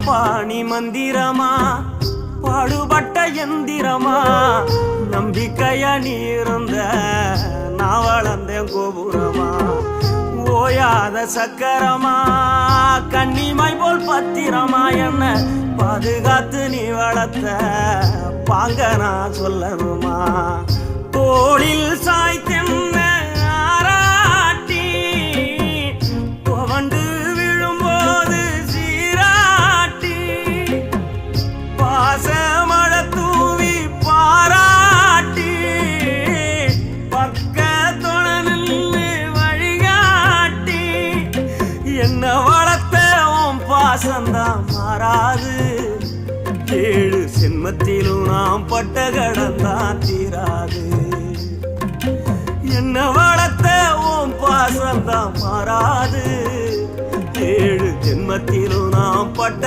பாணி மந்திரமா பாடுபட்ட எந்திரமா நம்பிக்கைய நீருந்த நான் வளர்ந்தேன் கோபுரமா ஓயாத சக்கரமா கன்னிமை போல் பத்திரமா என்ன பாதுகாத்து நீ வளர்த்த பாங்க நான் சொல்லணுமா தோளில் சாய்த்தென்ன ஆராட்டி துவண்டு விழும்போது சீராட்டி பாசமழை தூவி பாராட்டி பக்கத்தோட நின்று வழிகாட்டி என்ன வளர்த்த உன் பாசந்தான் மாறாது ஏழு சென்மத்திலும் நாம் பட்ட கடந்தான் தீராது என்ன வளர்த்த உன் பாசந்தான் மாறாது ஏழு ஜென்மத்திலும் நாம் பட்ட